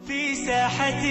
في ساحة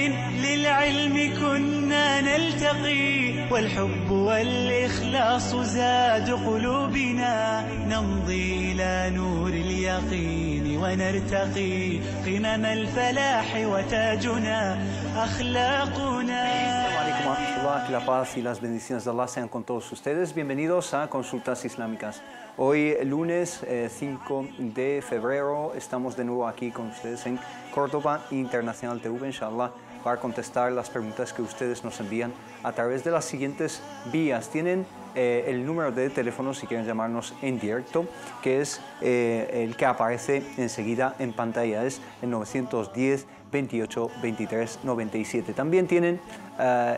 للعلم كنا نلتقي والحب والإخلاص زاد قلوبنا نمضي إلى نور اليقين ونرتقي قمم الفلاح وتاجنا أخلاقنا. Assalamu alaikum wa rahmatullah, que la paz y las bendiciones de Allah sean con todos ustedes. Bienvenidos a Consultas Islámicas. Hoy, lunes 5 de febrero, estamos de nuevo aquí con ustedes en Córdoba Internacional TV, inshallah, para contestar las preguntas que ustedes nos envían a través de las siguientes vías. Tienen el número de teléfono si quieren llamarnos en directo, que es el que aparece enseguida en pantalla, es el 910 28 23 97. También tienen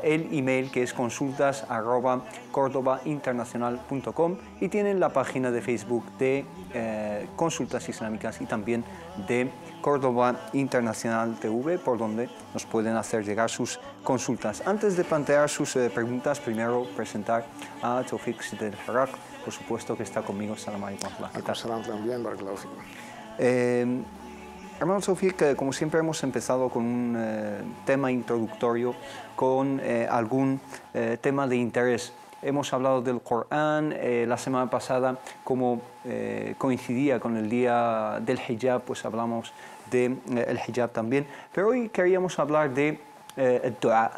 el email, que es consultas@cordobainternacional.com, y tienen la página de Facebook de Consultas Islámicas y también de Córdoba Internacional TV, por donde nos pueden hacer llegar sus consultas. Antes de plantear sus preguntas, primero presentar a Tawfiq del Harraq, por supuesto, que está conmigo. Assalamu alaikum. ¿Qué tal? Hermano Tawfiq, como siempre hemos empezado con un tema introductorio, con algún tema de interés. Hemos hablado del Corán, la semana pasada, como coincidía con el día del hijab, pues hablamos del hijab también, pero hoy queríamos hablar de el dua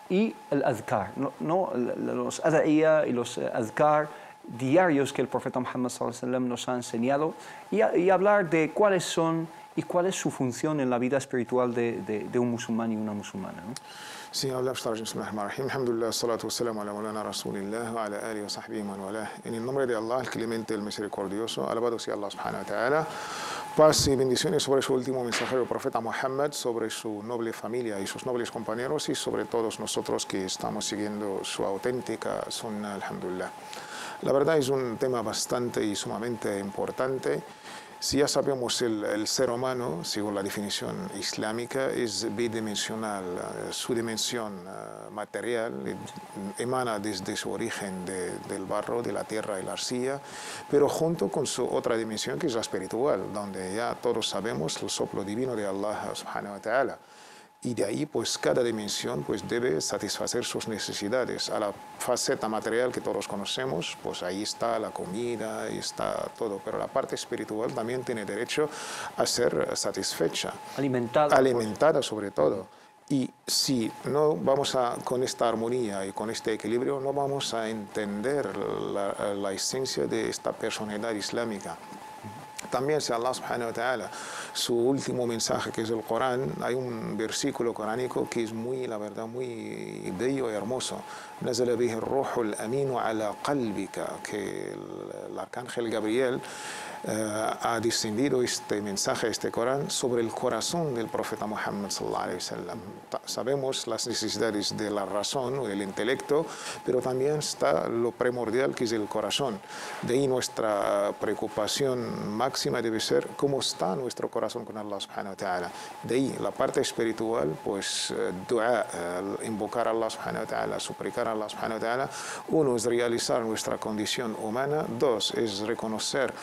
y el azkar, los adaiya y los azkar diarios que el profeta Muhammad sallallahu alaihi wasallam nos ha enseñado, y hablar de cuáles son y cuál es su función en la vida espiritual de un musulmán y una musulmana, ¿no? Sí, hablamos. Alhamdulillah, salatu wassalamu ala maulana rasulillah wa ala alihi wa sahbihi man walah. En el nombre de Allah, el clemente, el misericordioso, alabado sea Allah subhanahu wa ta'ala. Paz y bendiciones sobre su último mensajero, el profeta Muhammad, sobre su noble familia y sus nobles compañeros, y sobre todos nosotros que estamos siguiendo su auténtica sunnah, alhamdulillah. La verdad es un tema bastante y sumamente importante. Si ya sabemos, el ser humano, según la definición islámica, es bidimensional. Su dimensión material emana desde su origen del barro, de la tierra y la arcilla, pero junto con su otra dimensión, que es la espiritual, donde ya todos sabemos el soplo divino de Allah subhanahu wa ta'ala. Y de ahí, pues, cada dimensión pues, debe satisfacer sus necesidades. A la faceta material que todos conocemos, pues ahí está la comida, ahí está todo. Pero la parte espiritual también tiene derecho a ser satisfecha. Alimentada sobre todo. Y si no vamos con esta armonía y con este equilibrio, no vamos a entender la esencia de esta personalidad islámica. También, si Allah subhanahu wa ta'ala, su último mensaje, que es el Corán, hay un versículo coránico que es muy, la verdad, muy bello y hermoso. Nazala bihi ar-ruhul aminu ala qalbika, que el arcángel Gabriel ha descendido este mensaje, este Corán, sobre el corazón del profeta Muhammad sallallahu alaihi wasallam. Sabemos las necesidades de la razón o del intelecto, pero también está lo primordial, que es el corazón. De ahí nuestra preocupación máxima debe ser cómo está nuestro corazón con Allah subhanahu wa ta'ala. De ahí la parte espiritual, pues dua, invocar a Allah subhanahu wa ta'ala, suplicar a Allah subhanahu wa ta'ala. Uno es realizar nuestra condición humana. Dos es reconocer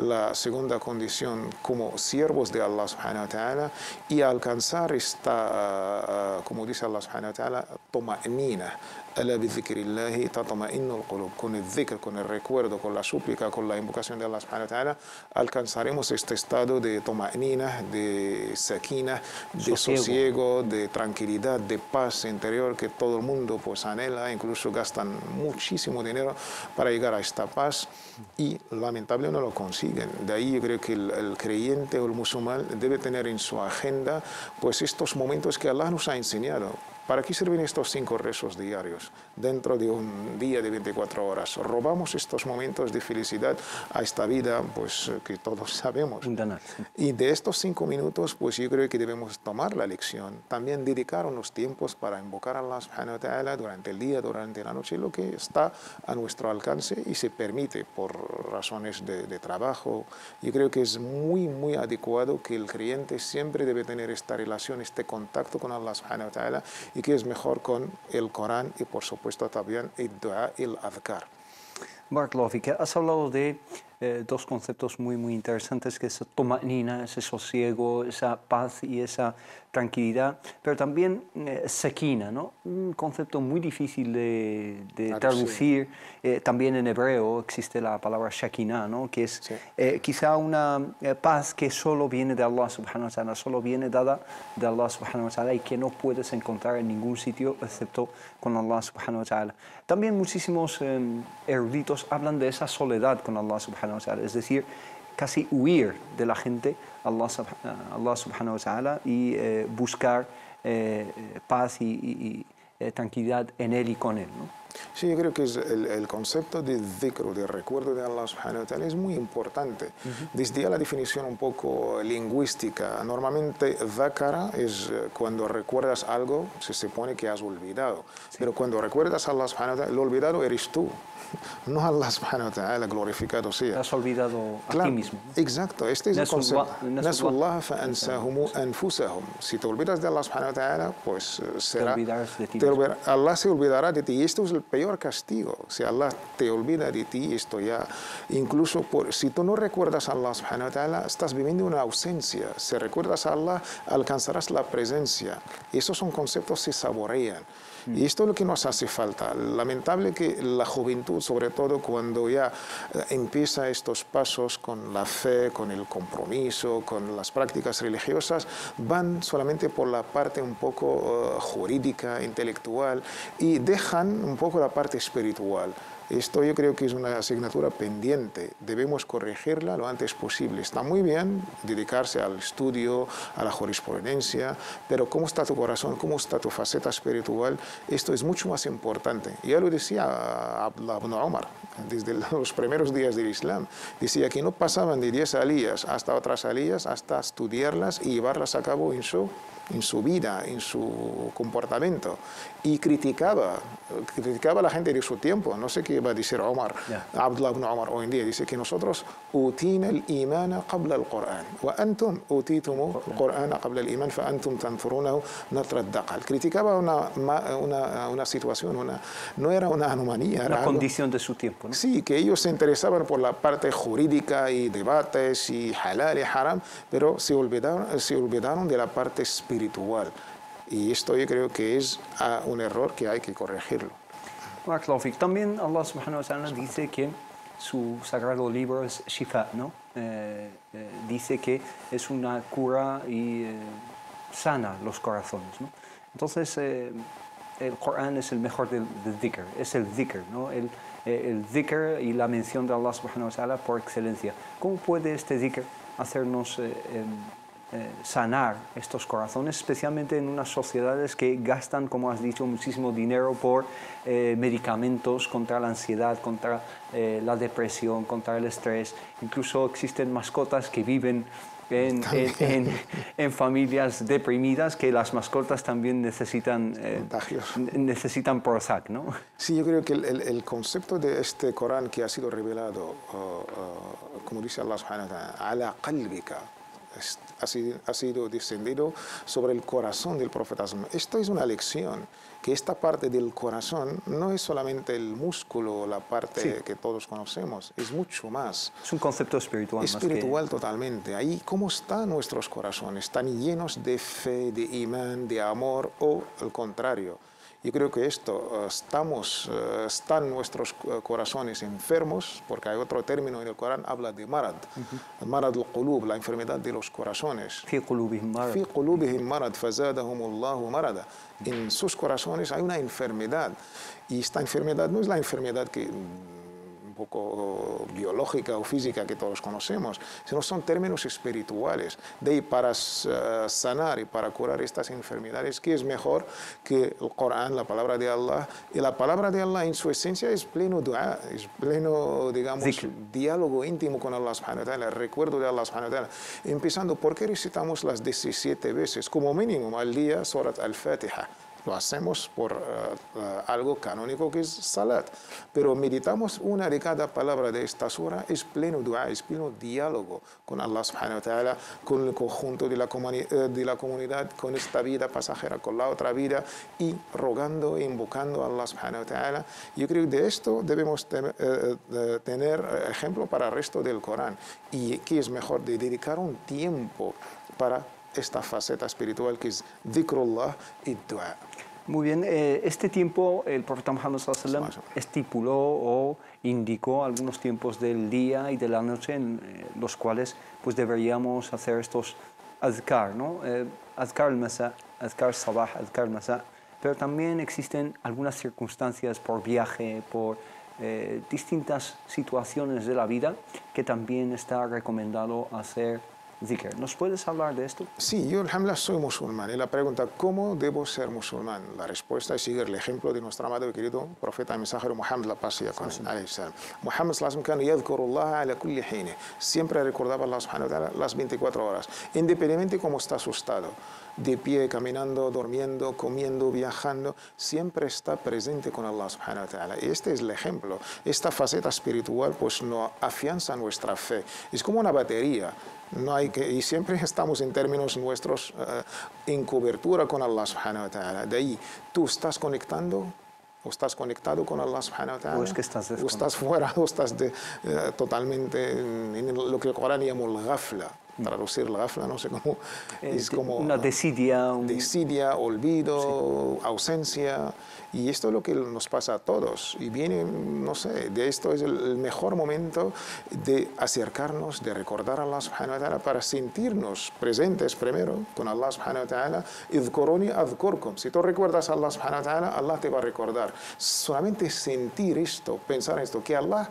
la segunda condición como siervos de Allah subhanahu wa ta'ala, y alcanzar esta, como dice Allah subhanahu wa ta'ala, toma'nina. Ala bi dhikrillahi tatma'innul qulub. Con el dhikr, con el recuerdo, con la súplica, con la invocación de Allah subhanahu wa ta'ala, alcanzaremos este estado de toma'nina, de sakina, de sosiego, de tranquilidad, de paz interior, que todo el mundo pues anhela. Incluso gastan muchísimo dinero para llegar a esta paz y lamentablemente no lo consiguen. De ahí yo creo que el creyente o el musulmán debe tener en su agenda pues estos momentos que Allah nos ha enseñado. ¿Para qué sirven estos 5 rezos diarios dentro de un día de 24 horas? Robamos estos momentos de felicidad a esta vida, pues que todos sabemos. Y de estos 5 minutos, pues yo creo que debemos tomar la lección. También dedicar unos tiempos para invocar a Allah subhanahu wa ta'ala durante el día, durante la noche, lo que está a nuestro alcance y se permite por razones de trabajo. Yo creo que es muy, muy adecuado que el creyente siempre debe tener esta relación, este contacto con Allah subhanahu wa ta'ala, y que es mejor con el Corán y por supuesto también el dua y el azkar. Barakallahu fik. Has hablado de dos conceptos muy interesantes, que es tuma'nina, ese sosiego, esa paz y esa tranquilidad, pero también sekina, ¿no? Un concepto muy difícil de traducir. También en hebreo existe la palabra shakinah, ¿no? Que es quizá una paz que solo viene de Allah subhanahu wa ta'ala, solo viene dada de Allah subhanahu wa ta'ala y que no puedes encontrar en ningún sitio excepto con Allah subhanahu wa ta'ala. También muchísimos eruditos hablan de esa soledad con Allah subhanahu wa ta'ala, es decir, casi huir de la gente, Allah subhanahu wa ta'ala, y buscar paz y tranquilidad en Él y con Él, ¿no? Sí, yo creo que es el concepto de dhikr, de recuerdo de Allah subhanahu wa ta'ala, es muy importante. Desde ya la definición un poco lingüística, normalmente dhakara es cuando recuerdas algo, se supone que has olvidado. Pero cuando recuerdas a Allah subhanahu wa ta'ala, lo olvidado eres tú, no Allah subhanahu wa ta'ala, glorificado sea. Te has olvidado a ti mismo, ¿no? Exacto, este es el concepto. Nasullah fa ansahum anfusahum. Si te olvidas de Allah subhanahu wa ta'ala, pues será... Te olvidarás de ti. Allah se olvidará de ti. Y esto es el peor castigo. Si Allah te olvida de ti, esto ya... Incluso si tú no recuerdas a Allah subhanahu wa ta'ala, estás viviendo una ausencia. Si recuerdas a Allah, alcanzarás la presencia. Y esos son conceptos que se saborean. Y esto es lo que nos hace falta. Lamentable que la juventud, sobre todo cuando ya empieza estos pasos con la fe, con el compromiso, con las prácticas religiosas, van solamente por la parte un poco jurídica, intelectual, y dejan un poco la parte espiritual. Esto yo creo que es una asignatura pendiente, debemos corregirla lo antes posible. Está muy bien dedicarse al estudio, a la jurisprudencia, pero cómo está tu corazón, cómo está tu faceta espiritual, esto es mucho más importante. Ya lo decía Abdullah ibn Umar, desde los primeros días del Islam, decía que no pasaban de 10 aliyas hasta otras aliyas, hasta estudiarlas y llevarlas a cabo en su vida, en su comportamiento, y criticaba a la gente de su tiempo. No sé qué va a decir Abdullah ibn Umar hoy en día. Dice que nosotros utina el-imana qabla al-Qur'an wa antum utitumu al-Qur'ana qabla al-iman fa antum tanfurunahu natra ad-daqal. Criticaba una situación, no era una anomalía. Una condición de su tiempo, ¿no? Sí, que ellos se interesaban por la parte jurídica y debates y halal y haram, pero se olvidaron de la parte espiritual. Y esto yo creo que es un error que hay que corregirlo. También Allah subhanahu wa ta'ala dice que su sagrado libro es Shifa, ¿no? Dice que es una cura y sana los corazones, ¿no? Entonces, el Corán es el mejor del dhikr, es el dhikr, ¿no? El dhikr y la mención de Allah subhanahu wa ta'ala por excelencia. ¿Cómo puede este dhikr hacernos sanar estos corazones, especialmente en unas sociedades que gastan, como has dicho, muchísimo dinero por medicamentos contra la ansiedad, contra la depresión, contra el estrés? Incluso existen mascotas que viven en familias deprimidas, que las mascotas también necesitan Prozac, ¿no? Sí, yo creo que el concepto de este Corán que ha sido revelado, como dice Allah subhanahu wa ta'ala, ala qalbika, ha sido descendido sobre el corazón del profeta. Esto es una lección, que esta parte del corazón no es solamente el músculo, la parte que todos conocemos, es mucho más. Es un concepto espiritual. Espiritual totalmente. Ahí, ¿cómo están nuestros corazones? ¿Están llenos de fe, de imán, de amor, o al contrario? Yo creo que están nuestros corazones enfermos, porque hay otro término en el Corán, habla de marad, marad al-qulub, la enfermedad de los corazones. Fi qulubihim marad. Fi qulubihim marad, fazadahumullahu marada. En sus corazones hay una enfermedad, y esta enfermedad no es la enfermedad que un poco biológica o física que todos conocemos, sino son términos espirituales. De ahí, para sanar y para curar estas enfermedades, ¿qué es mejor que el Corán, la palabra de Allah? Y la palabra de Allah en su esencia es pleno dua, es pleno, digamos, diálogo íntimo con Allah subhanahu wa ta'ala, recuerdo de Allah subhanahu wa ta'ala. Empezando, ¿por qué recitamos las 17 veces, como mínimo al día, Surat al-Fatiha? lo hacemos por algo canónico que es salat. Pero meditamos una de cada palabra de esta sura, es pleno dua, es pleno diálogo con Allah subhanahu wa ta'ala, con el conjunto de la comunidad, con esta vida pasajera, con la otra vida, y rogando e invocando a Allah subhanahu wa ta'ala. Yo creo que de esto debemos tener ejemplo para el resto del Corán. Y que es mejor de dedicar un tiempo para esta faceta espiritual que es dhikrullah y dua. Muy bien, este tiempo el profeta Muhammad sallallahu alaihi wasallam estipuló o indicó algunos tiempos del día y de la noche en los cuales pues deberíamos hacer estos azkar, ¿no? Azkar al-masa, azkar al-sabah, azkar al-masa, pero también existen algunas circunstancias por viaje, por distintas situaciones de la vida que también está recomendado hacer dhikr. ¿Nos puedes hablar de esto? Sí, yo alhamdulillah soy musulmán. Y la pregunta, ¿cómo debo ser musulmán? La respuesta es seguir el ejemplo de nuestro amado y querido profeta y mensajero Muhammad, la paz y la con él. Muhammad sallallahu alaihi wasallam siempre recordaba a Allah subhanahu wa ta'ala las 24 horas, independientemente cómo está asustado, de pie, caminando, durmiendo, comiendo, viajando, siempre está presente con Allah subhanahu wa ta'ala. Y este es el ejemplo. Esta faceta espiritual pues nos afianza nuestra fe. Es como una batería. No hay que, y siempre estamos en términos nuestros en cobertura con Allah subhanahu wa ta'ala. De ahí, tú estás conectando o estás conectado con Allah subhanahu wa ta'ala, o es que estás fuera, o estás totalmente en lo que el Corán llama el ghafla. Traducir el ghafla, no sé cómo, es como una desidia, olvido, ausencia, y esto es lo que nos pasa a todos, y viene, no sé, de esto es el mejor momento de acercarnos, de recordar a Allah subhanahu wa ta'ala para sentirnos presentes primero con Allah subhanahu wa ta'ala. Idhkuruni adhkurkum. Si tú recuerdas a Allah subhanahu wa ta'ala, Allah te va a recordar. Solamente sentir esto, pensar esto, que Allah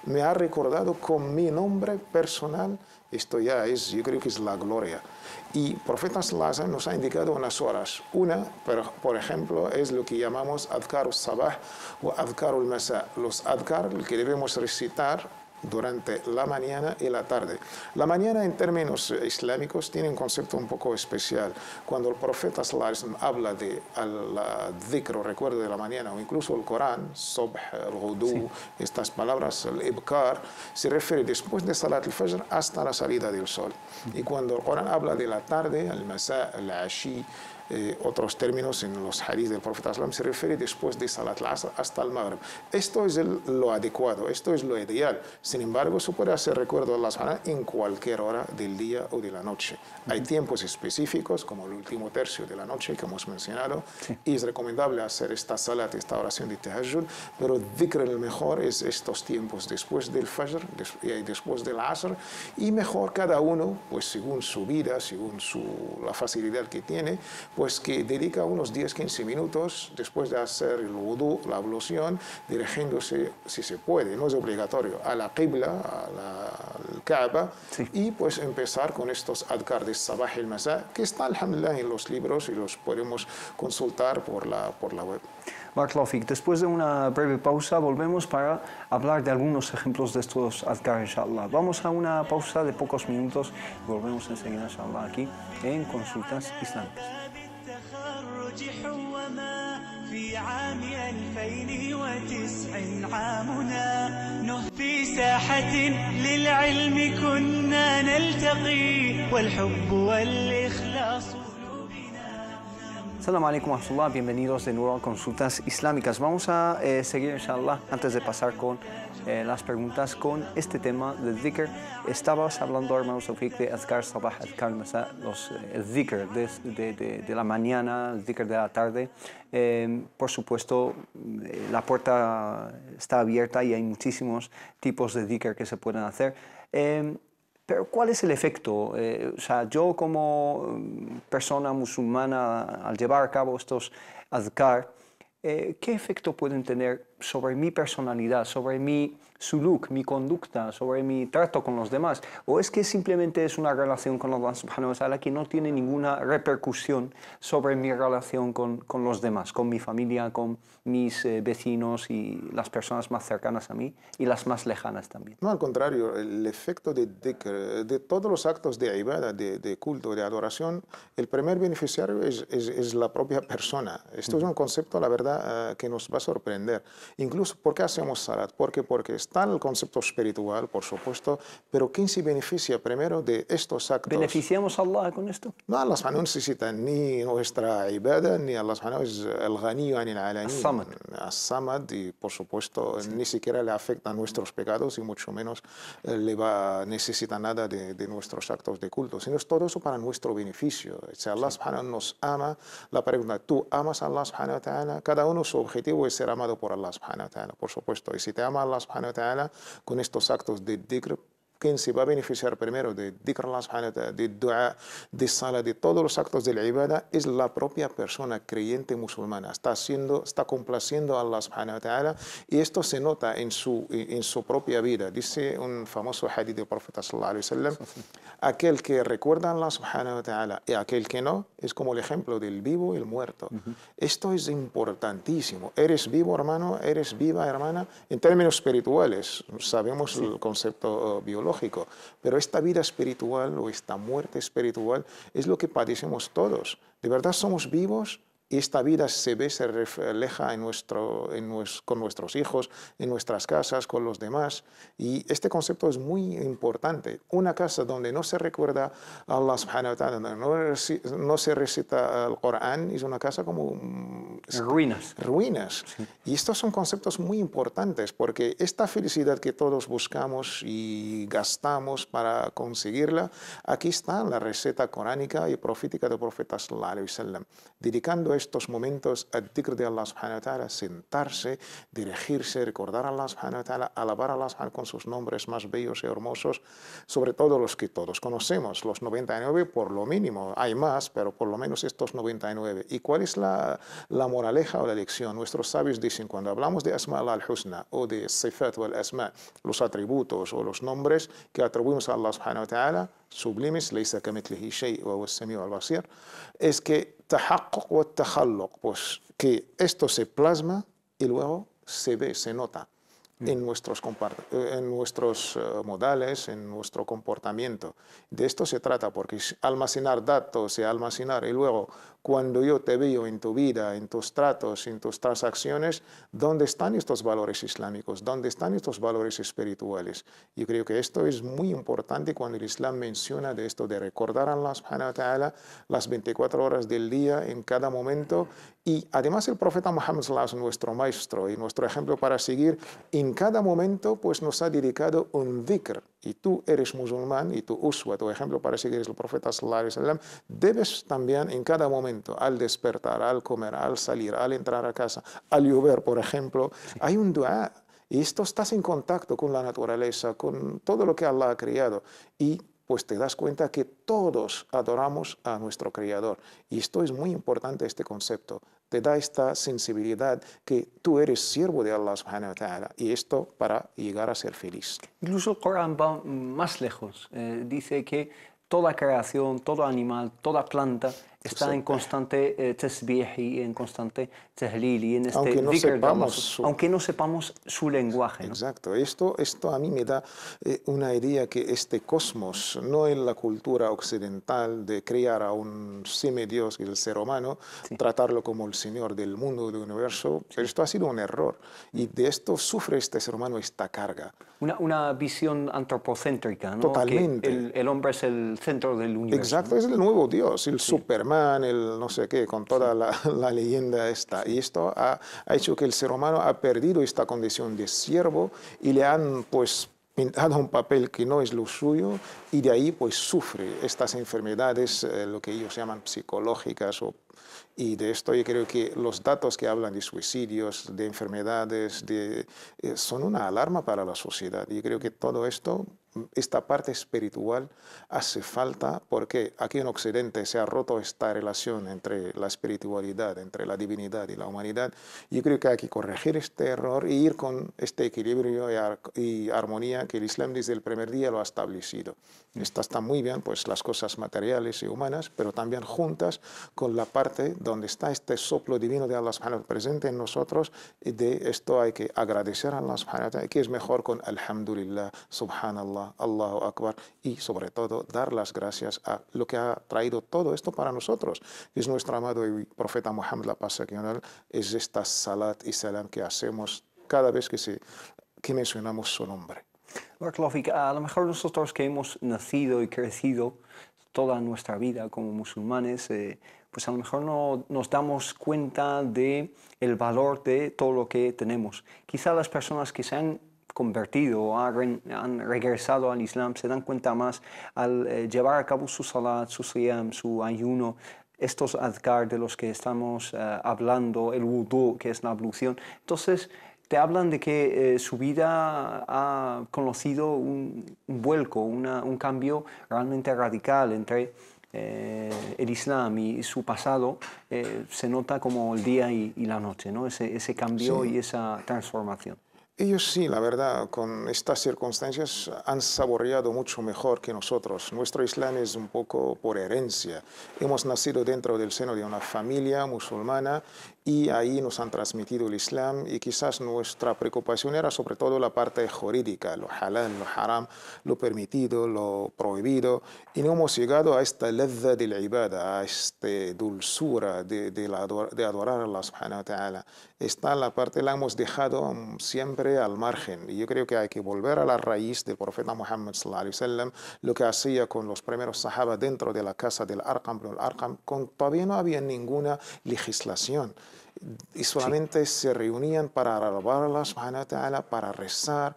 me ha recordado con mi nombre personal. Esto ya es, yo creo que es la gloria. Y el profeta sallallahu alaihi wasallam nos ha indicado unas horas. Una, por ejemplo, es lo que llamamos adhkar al-sabah o adhkar al-masa. Los adhkar que debemos recitar durante la mañana y la tarde. La mañana en términos islámicos tiene un concepto un poco especial. Cuando el profeta sallallahu alaihi wasallam habla de al-dhikr, recuerdo de la mañana, o incluso el Corán, subh, el-ghudu, estas palabras, el ibkar, se refiere después de salat al-fajr hasta la salida del sol. Y cuando el Corán habla de la tarde, al-masa, al-ashi, otros términos en los hadith del profeta sallallahu alaihi wasallam se refiere después de salat al-asr hasta el maghrib. Esto es lo adecuado, esto es lo ideal. Sin embargo, se puede hacer recuerdo a Allah subhanahu wa ta'ala en cualquier hora del día o de la noche. Hay tiempos específicos, como el último tercio de la noche que hemos mencionado, y es recomendable hacer esta salat, esta oración de tahajjud, pero dhikr el mejor es estos tiempos después del fajr y después del asr, y mejor cada uno, pues según su vida, según la facilidad que tiene, pues que dedica unos 10-15 minutos después de hacer el wudu, la ablución, dirigiéndose, si se puede, no es obligatorio, a la qibla, al Kaaba, y pues empezar con estos adhkar de sabah y el masa, que está alhamdulillah en los libros y los podemos consultar por la web. Barakallahu fik. Después de una breve pausa volvemos para hablar de algunos ejemplos de estos adhkar, inshallah. Vamos a una pausa de pocos minutos y volvemos enseguida, inshallah, aquí en Consultas Islámicas. في عام 2009 عامنا في ساحة للعلم كنا نلتقي والحب والإخلاص. Assalamu alaikum wa rahmatullah, bienvenidos de nuevo a Consultas Islámicas. Vamos a seguir, inshallah, antes de pasar con las preguntas, con este tema del dhikr. Estabas hablando, hermano Tawfiq, de azkar sabah, azkar masa, el dhikr de la mañana, el dhikr de la tarde. Por supuesto, la puerta está abierta y hay muchísimos tipos de dhikr que se pueden hacer. Pero ¿cuál es el efecto? O sea, yo como persona musulmana, al llevar a cabo estos adhkar, ¿qué efecto pueden tener sobre mi personalidad, sobre mi suluk, mi conducta, sobre mi trato con los demás? ¿O es que simplemente es una relación con Allah subhanahu wa ta'ala que no tiene ninguna repercusión sobre mi relación con los demás, con mi familia, con mis vecinos y las personas más cercanas a mí y las más lejanas también? No, al contrario, el efecto de dhikr, de todos los actos de ibadah, de culto, de adoración, el primer beneficiario es la propia persona. Esto es un concepto, la verdad, que nos va a sorprender. Incluso, ¿por qué hacemos salat? Porque está el concepto espiritual, por supuesto, pero ¿quién se beneficia primero de estos actos? ¿Beneficiamos a Allah con esto? No, Allah subhanahu no necesita ni nuestra ibadah, ni Allah subhanahu es el ghaniyu anil alamin, As-Samad. As-Samad, y por supuesto ni siquiera le afecta a nuestros pecados y mucho menos necesita nada de nuestros actos de culto, sino es todo eso para nuestro beneficio. Si Allah subhanahu nos ama, la pregunta, ¿tú amas a Allah subhanahu wa ta'ala? Cada uno su objetivo es ser amado por Allah subhanahu wa ta'ala, por supuesto. Y si te ama Allah subhanahu wa ta'ala con estos actos de dhikr, ¿quién se va a beneficiar primero de dhikr Allah subhanahu wa ta'ala, de dua, de sala, de todos los actos de la ibadah? Es la propia persona creyente musulmana. Está complaciendo a Allah subhanahu wa ta'ala, y esto se nota en su propia vida. Dice un famoso hadith del profeta sallallahu alaihi wasallam, aquel que recuerda a Allah subhanahu wa ta'ala y aquel que no, es como el ejemplo del vivo y el muerto. Esto es importantísimo. Eres vivo, hermano, eres viva, hermana, en términos espirituales. Sabemos el concepto biológico, pero esta vida espiritual o esta muerte espiritual es lo que padecemos todos. ¿De verdad somos vivos? Y esta vida se refleja con nuestros hijos, en nuestras casas, con los demás. Y este concepto es muy importante. Una casa donde no se recuerda a Allah subhanahu wa ta'ala, donde no se recita el Corán, es una casa como ruinas. Ruinas. Sí. Y estos son conceptos muy importantes, porque esta felicidad que todos buscamos y gastamos para conseguirla, aquí está la receta coránica y profética del profeta sallallahu alaihi wasallam, dedicando estos momentos al dhikr de Allah subhanahu wa ta'ala, sentarse, dirigirse, recordar a Allah subhanahu wa ta'ala, alabar a Allah subhanahu con sus nombres más bellos y hermosos, sobre todo los que todos conocemos, los 99 por lo mínimo, hay más, pero por lo menos estos 99. ¿Y cuál es la moraleja o la lección? Nuestros sabios dicen, cuando hablamos de Asma al-Husna o de Sifat o al-Asma, los atributos o los nombres que atribuimos a Allah subhanahu wa ta'ala, sublimes, laysa kamithlihi shay wa huwa as-sami'u al-basir, es que tahaqquq wa takhalluq, pues que esto se plasma y luego se ve, se nota en nuestros modales, en nuestro comportamiento. De esto se trata, porque almacenar datos y almacenar, y luego cuando yo te veo en tu vida, en tus tratos, en tus transacciones, ¿dónde están estos valores islámicos? ¿Dónde están estos valores espirituales? Yo creo que esto es muy importante cuando el Islam menciona de esto de recordar a Allah subhanahu wa ta'ala las 24 horas del día, en cada momento. Y además el profeta Muhammad sallallahu alaihi wasallam, nuestro maestro y nuestro ejemplo para seguir, en cada momento pues nos ha dedicado un dhikr. Y tú eres musulmán y tu uswa, tu ejemplo para seguir es el profeta sallallahu alaihi wasallam, debes también en cada momento, al despertar, al comer, al salir, al entrar a casa, al llover, por ejemplo, hay un dua. Y esto estás en contacto con la naturaleza, con todo lo que Allah ha creado. Y pues te das cuenta que todos adoramos a nuestro Creador. Y esto es muy importante, este concepto. Te da esta sensibilidad que tú eres siervo de Allah subhanahu wa ta'ala. Y esto para llegar a ser feliz. Incluso el Corán va más lejos. Dice que toda creación, todo animal, toda planta está en constante tasbih y en constante tahlil y en este dhikr, aunque no sepamos su lenguaje, ¿no? Exacto. Esto a mí me da una idea que este cosmos, no en la cultura occidental de crear a un semidios, que es el ser humano, tratarlo como el señor del mundo, del universo, pero esto ha sido un error. Y de esto sufre este ser humano esta carga. Una visión antropocéntrica, ¿no? Totalmente. Que el hombre es el centro del universo. Exacto, ¿no? es el nuevo Dios, el Superman, el no sé qué, con toda la leyenda esta. Y esto ha hecho que el ser humano ha perdido esta condición de siervo y le han pues pintado un papel que no es lo suyo, y de ahí pues sufre estas enfermedades, lo que ellos llaman psicológicas o Y de esto yo creo que los datos que hablan de suicidios, de enfermedades, son una alarma para la sociedad. Y creo que todo esto, esta parte espiritual hace falta porque aquí en Occidente se ha roto esta relación entre la espiritualidad, entre la divinidad y la humanidad. Yo creo que hay que corregir este error e ir con este equilibrio y armonía que el Islam desde el primer día lo ha establecido. Esta está muy bien, pues las cosas materiales y humanas, pero también juntas con la parte donde está este soplo divino de Allah subhanahu wa ta'ala presente en nosotros, y de esto hay que agradecer a Allah subhanahu wa ta'ala, que es mejor con alhamdulillah, subhanallah, Allahu akbar, y sobre todo dar las gracias a lo que ha traído todo esto para nosotros, que es nuestro amado y profeta Muhammad, la paz y honor, es esta salat y salam que hacemos cada vez que mencionamos su nombre. Barakallahu, a lo mejor nosotros que hemos nacido y crecido toda nuestra vida como musulmanes, pues a lo mejor no nos damos cuenta de el valor de todo lo que tenemos. Quizá las personas que se han convertido o han regresado al Islam se dan cuenta más al llevar a cabo su salat, su siyam, su ayuno, estos adhkar de los que estamos hablando, el wudu, que es la ablución. Entonces, te hablan de que su vida ha conocido un vuelco, un cambio realmente radical entre el Islam y su pasado. Se nota como el día y la noche, ¿no? Ese cambio Sí. y esa transformación. Ellos sí, la verdad, con estas circunstancias han saboreado mucho mejor que nosotros. Nuestro Islam es un poco por herencia. Hemos nacido dentro del seno de una familia musulmana y ahí nos han transmitido el Islam, y quizás nuestra preocupación era sobre todo la parte jurídica, lo halal, lo haram, lo permitido, lo prohibido, y no hemos llegado a esta ledza de la ibada, a esta dulzura de adorar a Allah subhanahu wa ta'ala. Esta la parte la hemos dejado siempre al margen, y yo creo que hay que volver a la raíz del profeta Muhammad sallallahu alaihi wasallam, lo que hacía con los primeros sahaba dentro de la casa del Arqam, todavía no había ninguna legislación. Y solamente se reunían para alabar a Allah subhanahu wa ta'ala, para rezar.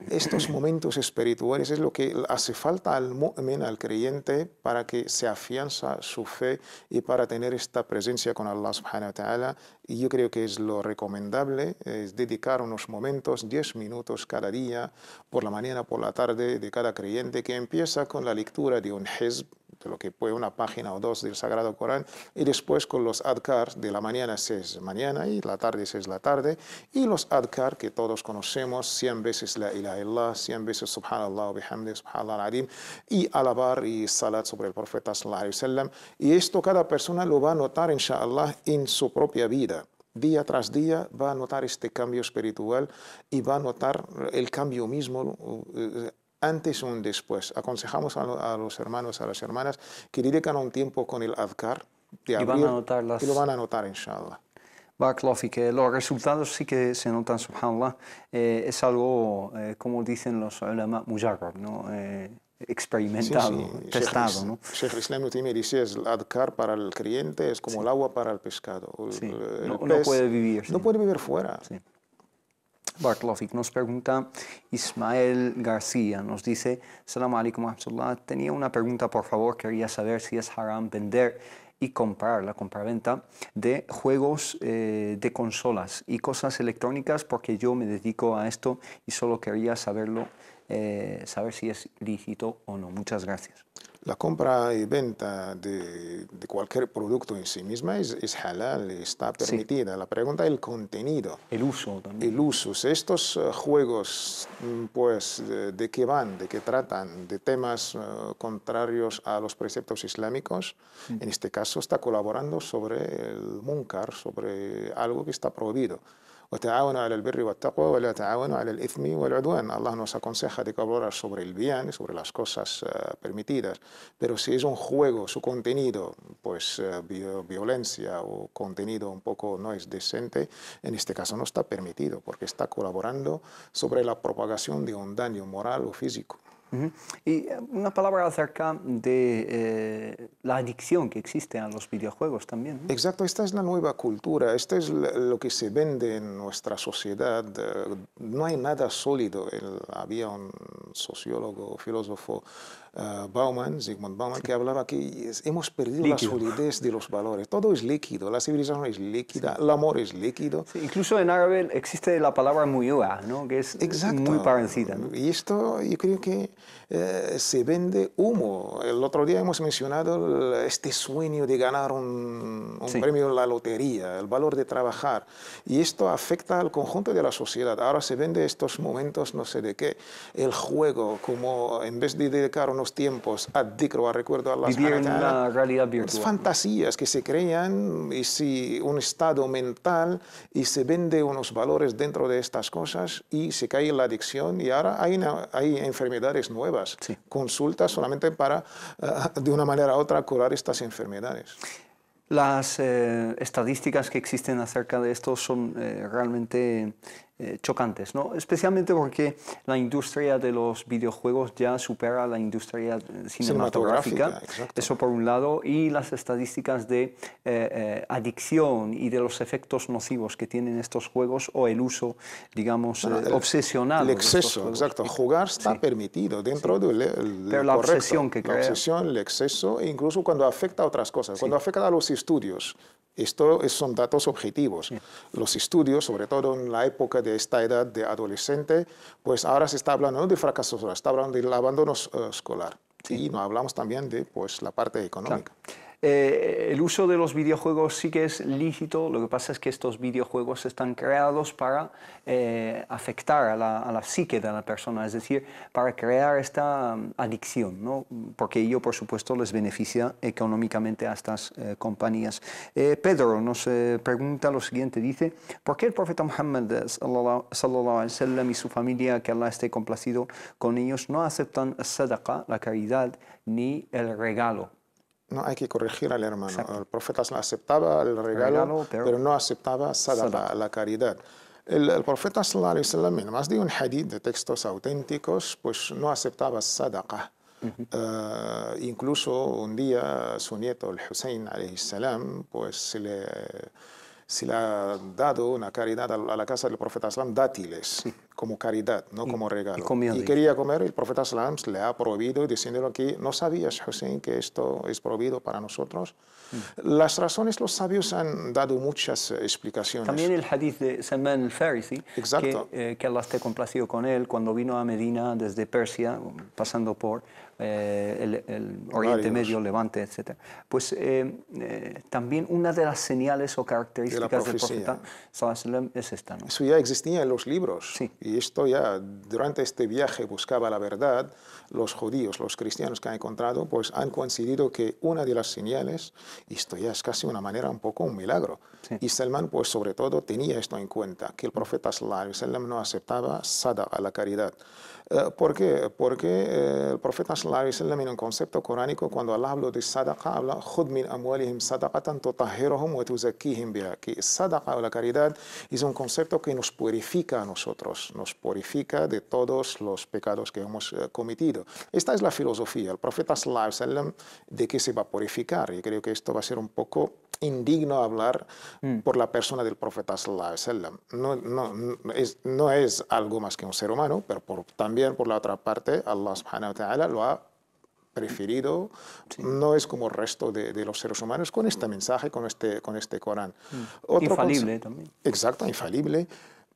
Estos momentos espirituales es lo que hace falta al mu'min, al creyente, para que se afianza su fe y para tener esta presencia con Allah subhanahu wa ta'ala. Y yo creo que es lo recomendable, es dedicar unos momentos, 10 minutos cada día, por la mañana, por la tarde, de cada creyente, que empieza con la lectura de un hizb, de lo que puede una página o dos del Sagrado Corán, y después con los adhkar de la mañana es mañana y la tarde es la tarde, y los adhkar que todos conocemos, 100 veces la ilaha illallah, 100 veces subhanallah wa bihamdi, subhanallah al-azim, y alabar y salat sobre el profeta sallallahu alaihi wasallam. Y esto cada persona lo va a notar, inshallah, en su propia vida. Día tras día va a notar este cambio espiritual y va a notar el cambio mismo antes o un después. Aconsejamos a los hermanos, a las hermanas, que dedican un tiempo con el adhkar de Y van a notar y lo van a notar, inshallah. Barakallahu fik, los resultados sí que se notan, subhanallah. Es algo, como dicen los ulama, mujarrab, ¿no? Experimentado, Sí. testado, ¿no? Sheikh al-Islam Ibn Taymiyyah dice, el adhkar para el creyente es como el agua para el pescado. Sí. El No pez puede vivir. no Sí. puede vivir fuera. Sí. Barakallahu fik. Nos pregunta Ismael García, nos dice: Assalamu alaikum wa rahmatullah. Tenía una pregunta, por favor, quería saber si es haram vender y comprar, la compraventa de juegos de consolas y cosas electrónicas, porque yo me dedico a esto y solo quería saberlo, saber si es lícito o no. Muchas gracias. La compra y venta de cualquier producto en sí misma es halal, está permitida. La pregunta es el contenido. El uso también. El uso. Estos juegos, pues, ¿de qué van? ¿De qué tratan? De temas contrarios a los preceptos islámicos. En este caso está colaborando sobre el munkar, sobre algo que está prohibido. وتعاونوا على البر والتقوى ولا تعاونوا على الإثم والعدوان. Allah nos aconseja de colaborar sobre el bien, sobre las cosas permitidas, pero si es un juego, su contenido, pues violencia o contenido un poco no es decente, en este caso no está permitido, porque está colaborando sobre la propagación de un daño moral o físico. Y una palabra acerca de la adicción que existe a los videojuegos también, ¿no? Exacto, esta es la nueva cultura, esto es lo que se vende en nuestra sociedad. No hay nada sólido. Había un sociólogo, filósofo Zygmunt Bauman, que hablaba que hemos perdido la solidez de los valores. Todo es líquido, la civilización es líquida, el amor es líquido. Sí, incluso en árabe existe la palabra muyua, ¿no? Que es muy parecida, ¿no? Y esto yo creo que se vende humo. El otro día hemos mencionado este sueño de ganar un premio en la lotería, el valor de trabajar. Y esto afecta al conjunto de la sociedad. Ahora se vende estos momentos, no sé de qué, el juego, como en vez de dedicar unos tiempos a dhikr, a recuerdo a Allah, vivir en una realidad virtual. Fantasías que se crean y si un estado mental y se vende unos valores dentro de estas cosas y se cae en la adicción y ahora hay enfermedades nuevas. Sí. Consultas solamente para, de una manera u otra, curar estas enfermedades. Las estadísticas que existen acerca de esto son realmente chocantes, ¿no? Especialmente porque la industria de los videojuegos ya supera la industria cinematográfica. Eso por un lado, y las estadísticas de adicción y de los efectos nocivos que tienen estos juegos o el uso, digamos, obsesional. El exceso, exacto. Jugar está permitido dentro del pero la obsesión que crea. La obsesión, el exceso, e incluso cuando afecta a otras cosas. Cuando afecta a los estudios. Esto son datos objetivos. Los estudios, sobre todo en la época de esta edad de adolescente, pues ahora se está hablando no de fracaso escolar, está hablando del abandono escolar. Y no hablamos también de pues, la parte económica. Claro. El uso de los videojuegos sí que es lícito, lo que pasa es que estos videojuegos están creados para afectar a la psique de la persona, es decir, para crear esta adicción, ¿no? Porque ello, por supuesto, les beneficia económicamente a estas compañías. Pedro nos pregunta lo siguiente, dice, ¿por qué el profeta Muhammad sallallahu alaihi wasallam y su familia, que Allah esté complacido con ellos, no aceptan sadaqa, la caridad, ni el regalo? No, hay que corregir al hermano. Exacto. El profeta aceptaba el regalo pero no aceptaba sadaqa, la caridad. El profeta sallallahu alaihi wasallam, en más de un hadith de textos auténticos, pues no aceptaba sadaqa. Incluso un día su nieto, el Hussein alayhi salam, pues se le ha dado una caridad a la casa del profeta sallam, dátiles, como caridad, no como regalo. Y quería comer, el profeta sallam le ha prohibido, diciéndole que no sabías, Hussein, que esto es prohibido para nosotros. Las razones, los sabios han dado muchas explicaciones. También el hadith de Salman al-Farisi, que Allah esté complacido con él, cuando vino a Medina desde Persia, pasando por el Oriente Medio, Levante, etc. Pues también una de las señales o características del profeta sallallahu es esta, ¿no? Eso ya existía en los libros. Sí. Y esto ya, durante este viaje buscaba la verdad, los judíos, los cristianos que han encontrado, pues han coincidido que una de las señales, y esto ya es casi una manera un poco un milagro, y Salman pues sobre todo tenía esto en cuenta, que el profeta sallallahu alaihi wasallam no aceptaba sadaqa, la caridad. ¿Por qué? Porque el profeta sallallahu alaihi wasallam en un concepto coránico, cuando Allah habló de sadaqa, habla khud min amwalihim sadaqatan tutahhiruhum wa tuzakkihim biha, que sadaqa o la caridad es un concepto que nos purifica a nosotros, nos purifica de todos los pecados que hemos cometido. Esta es la filosofía. El profeta sallallahu alaihi wasallam, ¿de qué se va a purificar? Y creo que esto va a ser un poco indigno hablar por la persona del profeta sallallahu alaihi wasallam. No es algo más que un ser humano, pero también por la otra parte Allah subhanahu wa ta'ala lo ha preferido, no es como el resto de los seres humanos, con este mensaje, con este Corán. Infalible también. Exacto, infalible.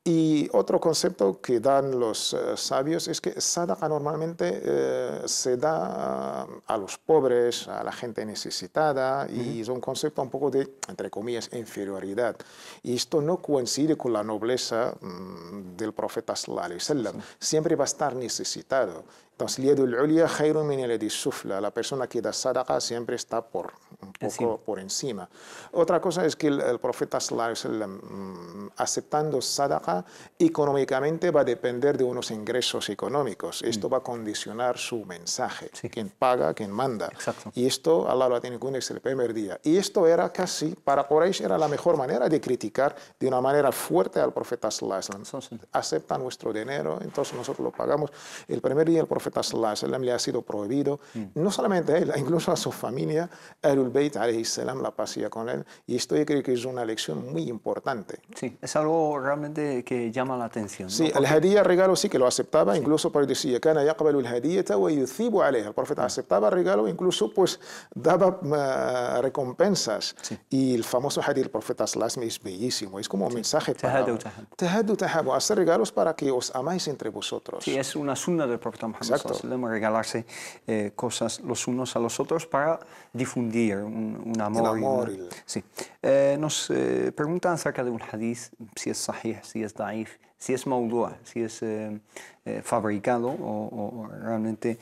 Y otro concepto que dan los sabios es que sadaqa normalmente se da a los pobres, a la gente necesitada, y es un concepto un poco de, entre comillas, inferioridad. Y esto no coincide con la nobleza del profeta sallallahu alaihi wasallam. Siempre va a estar necesitado. Entonces, la persona que da sadaqa siempre está un poco por encima. Otra cosa es que el profeta sallallahu alaihi wasallam, aceptando sadaqa, económicamente va a depender de unos ingresos económicos. Esto va a condicionar su mensaje. Quien paga, quien manda. Exacto. Y esto Allah lo ha tenido desde el primer día. Y esto era casi, para Quraysh, era la mejor manera de criticar de una manera fuerte al profeta sallallahu alaihi wasallam. Acepta nuestro dinero, entonces nosotros lo pagamos. El primer día el profeta profeta sallallahu alaihi wasallam le ha sido prohibido, no solamente a él, incluso a su familia, Ahlul Bayt alayhi salam, la paz sea con él, y esto yo creo que es una lección muy importante. Sí, es algo realmente que llama la atención, ¿no? Sí, el hadiyah, regalo, sí que lo aceptaba, incluso por decir, kana yaqbalu al-hadiyata wa yuthibu alayha. El profeta aceptaba regalo, incluso pues daba recompensas. Y el famoso hadith del profeta sallallahu alaihi wasallam es bellísimo, es como un mensaje para tahaddu tahabu, hacer regalos para que os amáis entre vosotros. Sí, es una sunna del profeta Muhammad sallallahu alaihi wasallam, regalarse cosas los unos a los otros para difundir un amor. Sí. Nos preguntan acerca de un hadith, si es sahih, si es daif, si es mawdu', si es fabricado o realmente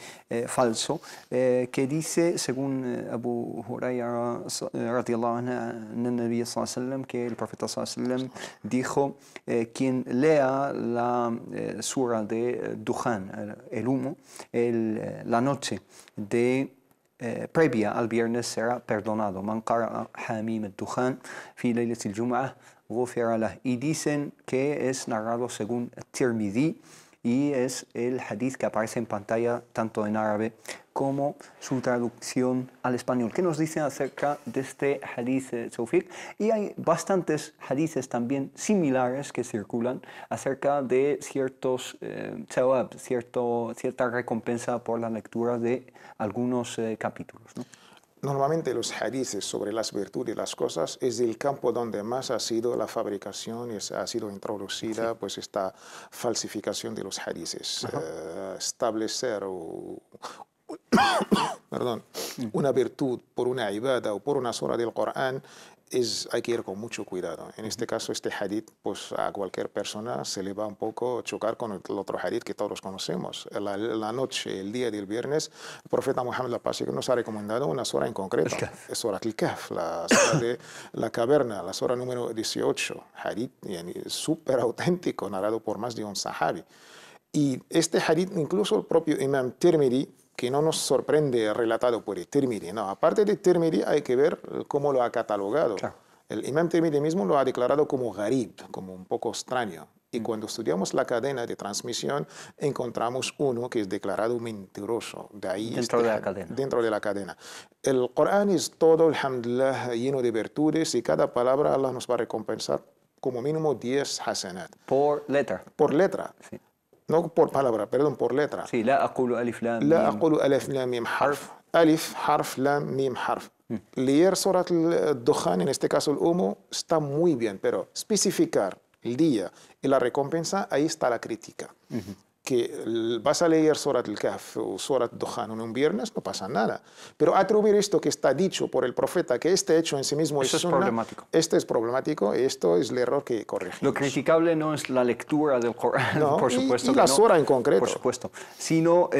falso, que dice, según Abu Hurayra radiyallahu anhu, Nabi sallallahu alaihi wasallam, que el profeta sallallahu alaihi wasallam dijo, quien lea la sura de Dukhan, el humo, la noche de previa al viernes será perdonado. Man qara'a Hamim al-Dukhan fi laylat al-Jum'ah ghufira lah. Y dicen que es narrado según Tirmidhi y es el hadith que aparece en pantalla tanto en árabe como su traducción al español. ¿Qué nos dicen acerca de este hadith, Tawfiq? Y hay bastantes hadithes también similares que circulan acerca de ciertos thawab, cierta recompensa por la lectura de algunos capítulos, ¿no? Normalmente los hadiths sobre las virtudes y las cosas es el campo donde más ha sido la fabricación y ha sido introducida pues esta falsificación de los hadiths. Establecer una virtud por una ibada o por una sura del Corán hay que ir con mucho cuidado. En este caso, este hadith, pues a cualquier persona se le va un poco a chocar con el otro hadith que todos conocemos. La noche, el día del viernes, el profeta Muhammad la paz nos ha recomendado una sura en concreto. Es Surat al-Kahf, la sura de la caverna, la sura número 18. Hadith súper auténtico, narrado por más de un sahabi. Y este hadith, incluso el propio Imam Tirmidhi, que no nos sorprende relatado por el Tirmidhi, no, aparte de Tirmidhi hay que ver cómo lo ha catalogado. Claro. El Imam Tirmidhi mismo lo ha declarado como gharib, como un poco extraño. Y cuando estudiamos la cadena de transmisión, encontramos uno que es declarado mentiroso. De ahí dentro de la cadena. Dentro de la cadena. El Corán es todo, alhamdulillah, lleno de virtudes y cada palabra Allah nos va a recompensar como mínimo 10 hasanat. Por letra. Por letra. Sí. No por palabra, perdón, por letra. Sí, la aqulu alif lam mim. La aqulu alif lam mim harf. Alif, harf, lam, mim, harf. Leer Surat al-Dukhan, en este caso el humo, está muy bien, pero especificar el día y la recompensa, ahí está la crítica. Que vas a leer Surat al-Kahf o Surat al-Dukhan en un viernes, no pasa nada. Pero atribuir esto que está dicho por el profeta, que este hecho en sí mismo es sunna, problemático. Esto es problemático y esto es el error que corregimos. Lo criticable no es la lectura del Corán, no, por supuesto. Y la sura en concreto. Por supuesto. Sino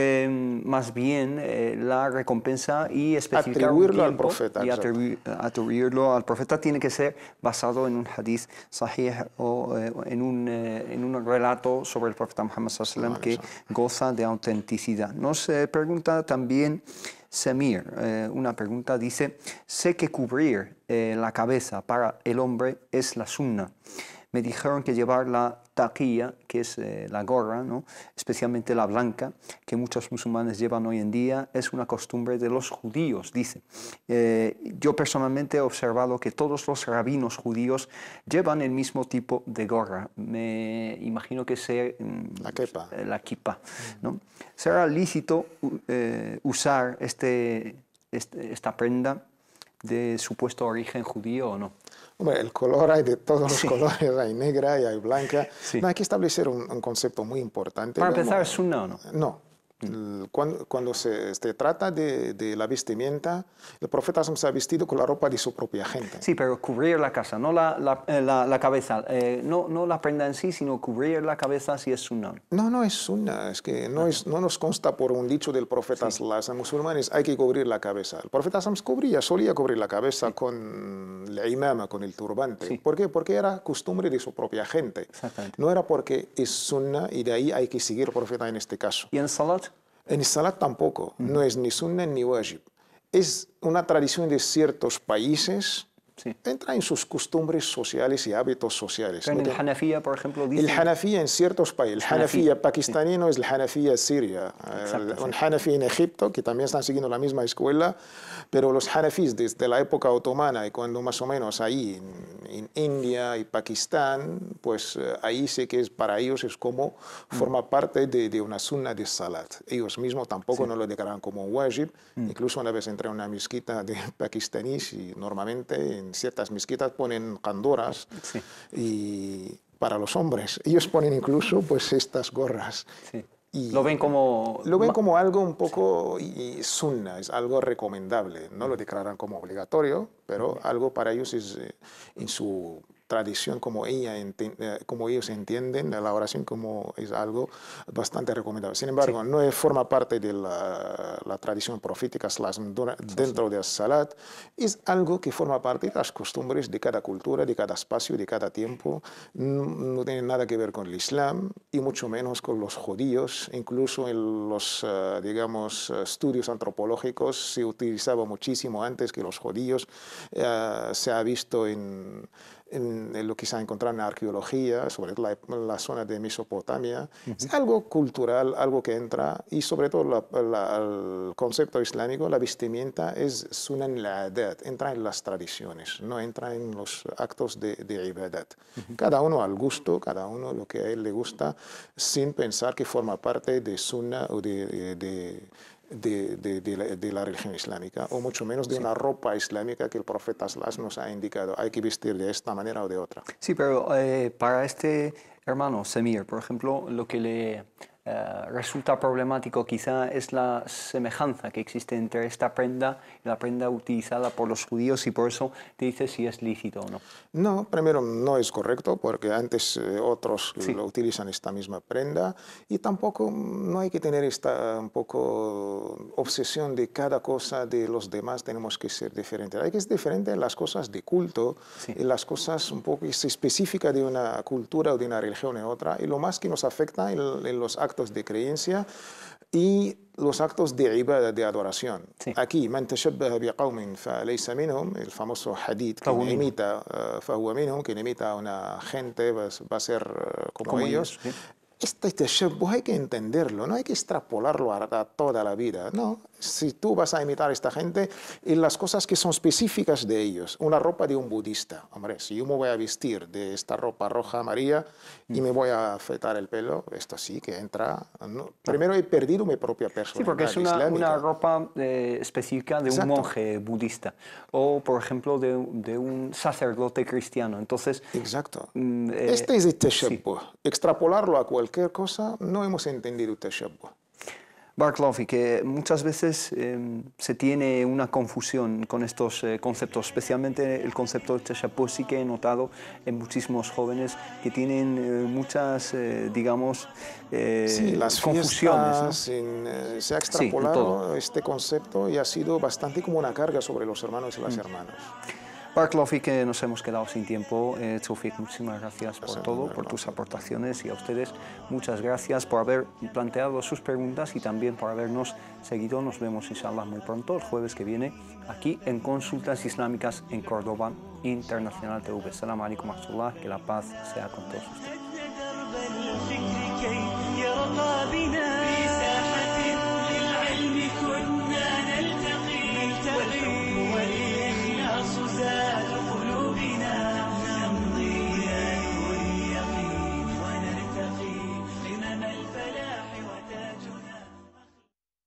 más bien la recompensa y especificar atribuirlo al profeta. Y atribuirlo al profeta tiene que ser basado en un hadith sahih o en un relato sobre el profeta Muhammad sallallahu alaihi wasallam que goza de autenticidad. Nos pregunta también Samir, una pregunta, dice, sé que cubrir la cabeza para el hombre es la sunna. Me dijeron que llevar la taqiyya, que es la gorra, ¿no?, especialmente la blanca, que muchos musulmanes llevan hoy en día, es una costumbre de los judíos, dice. Yo personalmente he observado que todos los rabinos judíos llevan el mismo tipo de gorra. Me imagino que sea la kippah, ¿no? ¿Será lícito usar esta prenda de supuesto origen judío o no? Hombre, el color hay de todos los colores, hay negra y hay blanca. No, hay que establecer un concepto muy importante. Para empezar, ¿es sunna o no? No. Cuando se trata de la vestimenta, el profeta se ha vestido con la ropa de su propia gente. Sí, pero cubrir la casa, no la cabeza, no la prenda en sí, sino cubrir la cabeza si es sunna. No es sunna, es que no nos consta por un dicho del profeta, los musulmanes hay que cubrir la cabeza. El profeta solía cubrir la cabeza con la imama, con el turbante. Sí. ¿Por qué? Porque era costumbre de su propia gente. Exactamente. No era porque es sunna y de ahí hay que seguir al profeta en este caso. ¿Y en salat? En salat tampoco, no es ni sunna ni wajib. Es una tradición de ciertos países Sí. Entra en sus costumbres sociales y hábitos sociales. Pero en el Hanafiya, por ejemplo, dice... El Hanafiya en ciertos países, el Hanafiya pakistaní no es el Hanafiya siria. Un Hanafi en Egipto, que también están siguiendo la misma escuela, pero los Hanafis desde la época otomana y cuando más o menos ahí en India y Pakistán, pues ahí sé que para ellos es como forma parte de una sunna de salat. Ellos mismos tampoco no lo declaran como un wajib. Incluso una vez entré a una mezquita de pakistaníes y normalmente en ciertas mezquitas ponen candoras y para los hombres. Ellos ponen incluso pues estas gorras. Sí. Y lo ven como algo un poco sunna, es algo recomendable. No lo declaran como obligatorio, pero algo para ellos es en su tradición, como ellos entienden la oración, como es algo bastante recomendable. Sin embargo, no forma parte de la tradición profética dentro del salat, es algo que forma parte de las costumbres de cada cultura, de cada espacio, de cada tiempo. No tiene nada que ver con el Islam y mucho menos con los judíos. Incluso en los, digamos, estudios antropológicos se utilizaba muchísimo antes que los judíos. Se ha visto en lo que se ha encontrado en la arqueología, sobre la zona de Mesopotamia. Es algo cultural, algo que entra, y sobre todo el concepto islámico, la vestimenta es sunan al-adat, entra en las tradiciones, no entra en los actos de ibadat. Cada uno al gusto, cada uno lo que a él le gusta, sin pensar que forma parte de sunna o de la religión islámica, o mucho menos de una ropa islámica que el profeta nos ha indicado, hay que vestir de esta manera o de otra. Sí, pero para este hermano Semir, por ejemplo, lo que le resulta problemático quizá es la semejanza que existe entre esta prenda y la prenda utilizada por los judíos, y por eso te dice si es lícito o no. No, primero no es correcto, porque antes otros lo utilizan esta misma prenda, y tampoco no hay que tener esta un poco obsesión de cada cosa de los demás, tenemos que ser diferentes. Hay que ser diferente en las cosas de culto, en las cosas un poco específicas de una cultura o de una religión u otra, y lo más que nos afecta en los actos de creencia y los actos de ibadah, de adoración. Aquí, man tashabbaha biqawmin falaysa minhum, el famoso hadith que imita, fahuwa minhum, que imita a una gente, va a ser como ellos. Este tashabbuh hay que entenderlo, no hay que extrapolarlo a toda la vida, no. Si tú vas a imitar a esta gente en las cosas que son específicas de ellos, una ropa de un budista, hombre, si yo me voy a vestir de esta ropa roja amarilla y me voy a afeitar el pelo, esto sí que entra, ¿no? Primero he perdido mi propia personalidad. Sí, porque es una ropa específica de un monje budista, o por ejemplo de un sacerdote cristiano, entonces... Exacto. Este es el tashabbuh. Extrapolarlo a cualquier cosa, no hemos entendido el tashabbuh. Barakallahu fik, que muchas veces se tiene una confusión con estos conceptos, especialmente el concepto de tashabbuh. Sí que he notado en muchísimos jóvenes que tienen muchas, digamos, las confusiones, fiestas, se ha extrapolado este concepto y ha sido bastante como una carga sobre los hermanos y las hermanas. Barakallahu fik, que nos hemos quedado sin tiempo. Taufik, muchísimas gracias por todo, por tus aportaciones, y a ustedes muchas gracias por haber planteado sus preguntas y también por habernos seguido. Nos vemos inshallah muy pronto, el jueves que viene, aquí en Consultas Islámicas en Córdoba Internacional TV. Assalamu alaikum wa rahmatullah, que la paz sea con todos ustedes.